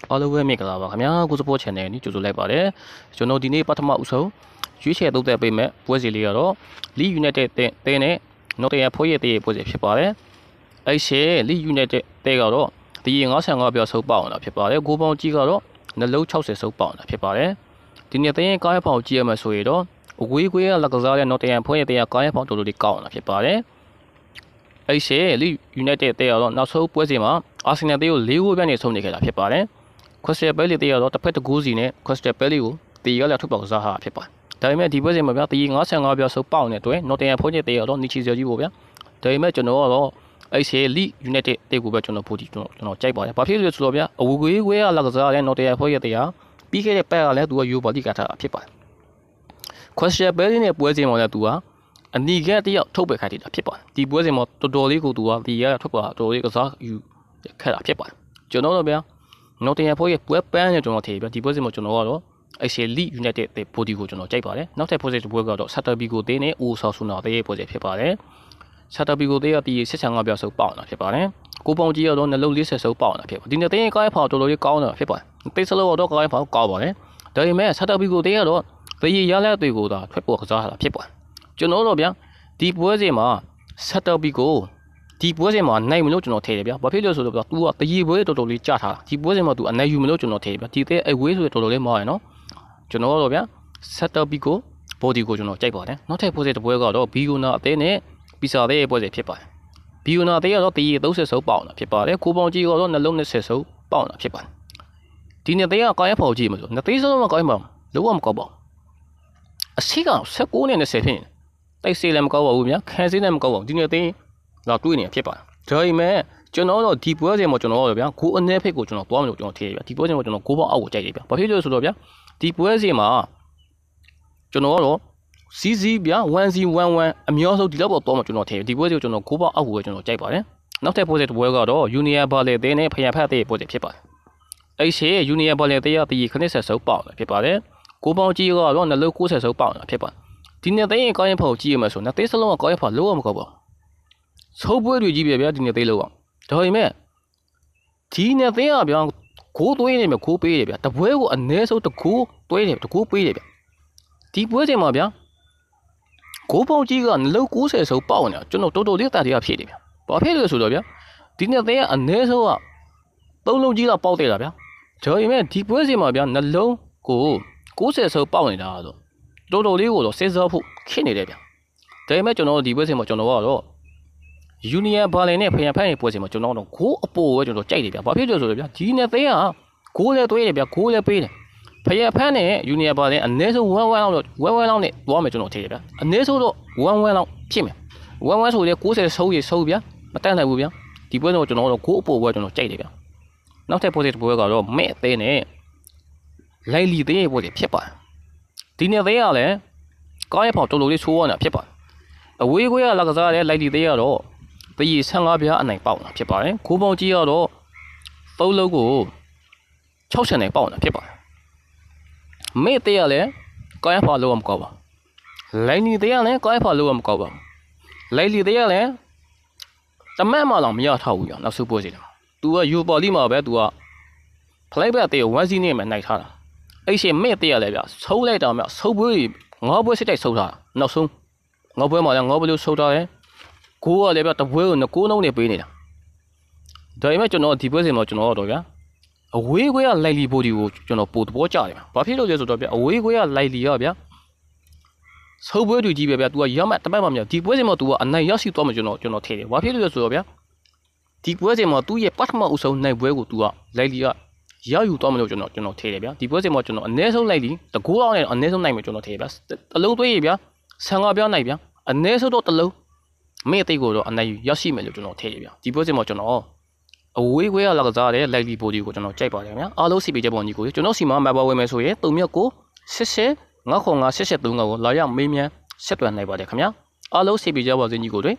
အားလုံးပဲမင်္ဂလာပါခင်ဗျာကိုစပို့ channel にကြိုဆိုလိုက်ပါတယ်ကျွန်တော်ဒီနေ့ပထမဦးဆုံးရွေးချယ်သုံးသပ်ပေးမဲ့ပွဲစီလေးကတော့ Leeds United တဲနဲ့ Nottingham Forest ရဲ့ပွဲစီဖြစ်ပါတယ်အဲ့ရှယ် Leeds United တဲကတော့ဒီ55ပြောက်ဆုပ်ပေါအောင်တာဖြစ်ပါတယ်ဂိုးပေါင်းကြီးကတော့နှလုံး60ဆုပ်ပေါအောင်တာဖြစ်ပါတယ်ဒီနေ့တဲရင်ကားရဖောင်ကြည့်ရမယ်ဆိုရင်တော့အဝေးကွေးကလက်ကစားတဲ့ Nottingham Forest ရဲ့ကားရဖောင်တော်တော်လေးကောင်းအောင်တာဖြစ်ပါတယ်အဲ့ရှယ် Leeds United တဲကတော့နောက်ဆုံးပွဲစီမှာ Arsenal တဲကို4ဂိုးပြတ်နေဆုံးနေခဲ့တာဖြစ်ပါတယ်Crystal Palace တေးကတော့တစ်ဖက်တစ်ဂိုးစီနဲ့ Crystal Palace ကိုတေးရလက်ထုတ်ပေါက်စားဟာဖြစ်ပါတယ်။ဒါပေမဲ့ဒီပွဲစဉ်မှာဗျာတေး55ပြောက်ဆုပ်ပေါက်နေတဲ့အတွက် Nottingham Forest တေးကတော့နီချီစရာကြီးပေါ့ဗျာ။ဒါပေမဲ့ကျွန်တော်ကတော့အဲ့ရှယ် Leeds United တေးကိုပဲကျွန်တော်ပို့ကြည့်ကျွန်တော်ကြိုက်ပါတယ်။ဘာဖြစ်လို့လဲဆိုတော့ဗျာအဝေးကွေးကလက်ကစားတဲ့ Nottingham Forest တေးကပြီးခဲ့တဲ့ပတ်ကလည်းသူက Europa League ကထားတာဖြစ်ပါတယ်။ Crystal Palace နဲ့ပွဲစဉ်မှာလည်းသူကအနီကတယောက်ထုတ်ပယ်ခိုင်းတာဖြစ်ပါတယ်။ဒီပွဲစဉ်မှာတော်တော်လေးကိုသူကဒီရထုတ်ပါတော်တော်လေးကစားယူခဲ့တာဖြစ်ပါတယ်။ကျွန်တော်တို့ဗျာNottingham Forest ရဲ့ပွဲပန်းနဲ့ကျွန်တော်ထည့်ပြီးဒီပွဲစဉ်မှာကျွန်တော်ကတော့အဲ့ရှယ် Leeds United တဲ့ body ကိုကျွန်တော်ကြိုက်ပါတယ်နောက်ထပ်ပွဲစဉ်တစ်ပွဲကတော့ Celta Vigo တင်းနဲ့ Osasuna တဲ့ပွဲစဉ်ဖြစ်ပါတယ် Celta Vigo တဲ့ကဒီ85ပြောက်ဆုပ်ပေါအောင်တာဖြစ်ပါတယ်ကိုပေါင်ကြီးကတော့နှလုံး40ဆုပ်ပေါအောင်တာဖြစ်ပါတယ်ဒီနေ့တင်းကားရဖောင်တော်တော်လေးကောင်းတာဖြစ်ပါတယ်တိတ်စလို့တော့ကားရဖောင်ကောင်းပါတယ်ဒါပေမဲ့ Celta Vigo တဲ့ကတော့ဒီရလက်တွေကိုသာထွက်ပေါ်ကစားတာဖြစ်ပါတယ်ကျွန်တော်တို့ဗျာဒီပွဲစဉ်မှာ Celta Vigoဒီပွဲစဉ်မှာနိုင်မလို့ကျွန်တော်ထည့်တယ်ဗျာဘာဖြစ်လို့ဆိုတော့သူကတရီပွဲတော်တော်လေးကြာထားဒီပွဲစဉ်မှာသူအနိုင်ယူမလို့ကျွန်တော်ထည့်တယ်ဗျာဒီတဲ့အဝေးဆိုတော်တော်လေးမောင်းရနော်ကျွန်တော်တော့ဗျာ Celta Vigo body ကိုကျွန်တော်ကြိုက်ပါတယ်နောက်ထပ်ပွဲစဉ်တစ်ပွဲကတော့ Biona အသင်းနဲ့ Pisa တဲ့ပွဲစဉ်ဖြစ်ပါတယ် Biona အသင်းကတော့တရီ30ဆုပ်ပေါအောင်တာဖြစ်ပါတယ်ကိုပေါင်ကြီးကတော့နှလုံး20ဆုပ်ပေါအောင်တာဖြစ်ပါတယ်ဒီနေ့တဲ့ကကောင်းရဖော်ကြည့်မလို့နှစ်သိန်းစလုံးမကောင်းပါဘူးလုံးဝမကောင်းပါဘူးအရှိက19နဲ့20ဖြစ်နေတိုက်စေးလည်းမကောင်းပါဘူးဗျာခံစေးလည်းမကောင်းပါဘူးဒီနေ့တဲ့တော့တွေးနေဖြစ်ပါတယ်ဒါပေမဲ့ကျွန်တော်တို့ဒီပွဲစဉ်မှာကျွန်တော်တို့ဗျာကိုအနည်းဖိတ်ကိုကျွန်တော်သွားမလို့ကျွန်တော်ထည့်ရဗျာဒီပွဲစဉ်မှာကျွန်တော်ကိုပေါက်အောက်ကိုကြိုက်တယ်ဗျာဘာဖြစ်လို့ဆိုတော့ဗျာဒီပွဲစဉ်မှာကျွန်တော်တို့စီစီဗျာ1-1-1အမျိုးဆုံးဒီလောက်ပေါ်သွားမှကျွန်တော်ထည့်ဒီပွဲစဉ်ကိုကျွန်တော်ကိုပေါက်အောက်ကိုပဲကျွန်တော်ကြိုက်ပါတယ်နောက်ထပ်ပွဲစဉ်တစ်ပွဲကတော့ Union Berlin တဲ့နဲ့ဖျံဖတ်တဲ့ပွဲစဉ်ဖြစ်ပါတယ်အဲ့ရှေ့ Union Berlin တဲ့ကဒီခနစ်ဆက်ဆုပ်ပေါက်တယ်ဖြစ်ပါတယ်ကိုပေါက်ကြီးကတော့နှလုံး60ဆုပ်ပေါက်တာဖြစ်ပါတယ်ဒီနေ့တဲ့ကောင်းရင်ဖောက်ကြည့်ရမယ်ဆိုတော့တေးစလုံးကကောင်းရင်ဖောက်လုံးဝမကောက်ပါဘူးဆိုးပွဲတွေကြီးပဲဗျာဒီနေ့သေးလို့အောင်ဒါပေမဲ့ဒီနေ့သေးရဗျာကိုသွေးနေမယ်ကိုပေးတယ်ဗျာတပွဲကိုအနည်းဆုံးတကူသွေးတယ်တကူပေးတယ်ဗျာဒီပွဲချိန်မှာဗျာကိုပေါင်ကြီးကနှလုံး90ဆိုပေါက်နေတာကျွန်တော်တော်တော်လေးတာတရားဖြစ်တယ်ဗျာဘာဖြစ်လို့ဆိုတော့ဗျာဒီနေ့သေးရအနည်းဆုံးက3လုံးကြီးတော့ပေါက်တယ်လားဗျာဒါပေမဲ့ဒီပွဲချိန်မှာဗျာနှလုံးကို90ဆိုပေါက်နေတာဆိုတော်တော်လေးကိုတော့စဉ်းစားဖို့ခက်နေတယ်ဗျာဒါပေမဲ့ကျွန်တော်ဒီပွဲချိန်မှာကျွန်တော်ကတော့Union Berlin နဲ့ဖျံဖက်နေပွဲစဉ်မှာကျွန်တော်တို့ဂိုးအပေါ်ပဲကျွန်တော်ကြိုက်တယ်ဗျာဘာဖြစ်လို့ဆိုတော့ဗျာဒီနေ့သေးကဂိုးလဲသွေးတယ်ဗျာဂိုးလဲပေးတယ်ဖျံဖက်နဲ့ Union Berlin အနည်းဆုံး1-1လောက်တော့1-1လောက်နဲ့သွားမယ်ကျွန်တော်ထည့်တယ်ဗျာအနည်းဆုံးတော့1-1လောက်ဖြစ်မယ်1-1ဆိုရင်90ဆုပ်ရဆုပ်ဗျာမတတ်နိုင်ဘူးဗျာဒီပွဲတော့ကျွန်တော်တို့ဂိုးအပေါ်ပဲကျွန်တော်ကြိုက်တယ်ဗျာနောက်ထပ်ပွဲစဉ်တစ်ပွဲကတော့မဲ့အသေးနဲ့လိုက်လီသေးရဲ့ပွဲစဉ်ဖြစ်ပါတယ်ဒီနေ့သေးကလည်းကားရဖောင်တော်တော်လေးဆိုးရနေတာဖြစ်ပါတယ်အဝေးကွေးကလက်ကစားတဲ့လိုက်လီသေးကတော့တရီ15ပြားအနိုင်ပေါက်တာဖြစ်ပါတယ်ခိုးပေါင်ကြီးကတော့3လုံးကို60နိုင်ပေါက်တာဖြစ်ပါတယ်မေ့တဲ့ရလဲကိုင်းဖာလုံးမကောက်ပါလိုင်းနီတဲ့ရလဲကိုင်းဖာလုံးမကောက်ပါလိုင်းလီတဲ့ရလဲတမက်မှတော့မရထားဘူးရနောက်ဆုံးပွဲစီတယ်သူကယူပါလိမှာပဲသူကဖလိုက်ဘက်တဲ့1စီးနဲ့မှနိုင်ထားတာအဲ့ရှင်မေ့တဲ့ရလဲဗျဆုံးလိုက်တော့မြဆုံးပွဲ9ပွဲစစ်တိုက်ဆုံးထားနောက်ဆုံး9ပွဲမှာလည်း9ပွဲလို့ဆုံးထားတယ်ကိုကလည်းဗျတပွဲကို9လုံးနဲ့ပေးနေတာဒါပေမဲ့ကျွန်တော်ဒီပွဲစဉ်မှာကျွန်တော်တော့ဗျာအဝေးကွေးကလိုက်လီဘိုဒီကိုကျွန်တော်ပို့သဘောကျတယ်ဘာဖြစ်လို့လဲဆိုတော့ဗျာအဝေးကွေးကလိုက်လီရဗျာဆုပ်ပွဲတူကြီးပဲဗျာ तू ကရမှတပတ်မှမရဒီပွဲစဉ်မှာ तू ကအနိုင်ရရှိသွားမှကျွန်တော်ထည့်တယ်ဘာဖြစ်လို့လဲဆိုတော့ဗျာဒီပွဲစဉ်မှာသူ့ရဲ့ပထမအဆုံးနိုင်ပွဲကို तू ကလိုက်လီကရယူသွားမှလို့ကျွန်တော်ထည့်တယ်ဗျာဒီပွဲစဉ်မှာကျွန်တော်အနည်းဆုံးလိုက်လီတကူအောင်နဲ့အနည်းဆုံးနိုင်မယ်ကျွန်တော်ထည့်ဗျာတလုံးသွေးရဗျာ15ပြားနိုင်ဗျာအနည်းဆုံးတော့တလုံးမေ့တိတ်ကိုတော့အနိုင်ရရှိမယ်လို့ကျွန်တော်ထည့်ရဗျာဒီပွဲစဉ်မှာကျွန်တော်အဝေးကွေးကလက်ကစားတဲ့ likely body ကိုကျွန်တော်ကြိုက်ပါတယ်ဗျာအားလုံးစီပေးချက်ပုံကြီးကိုကျွန်တော်စီမှာမပါဝယ်မယ်ဆိုရင်389 88 905 8835ကိုလာရမေးမြန်းဆက်သွယ်နိုင်ပါတယ်ခင်ဗျာအားလုံးစီပေးချက်ပုံကြီးကိုတွေ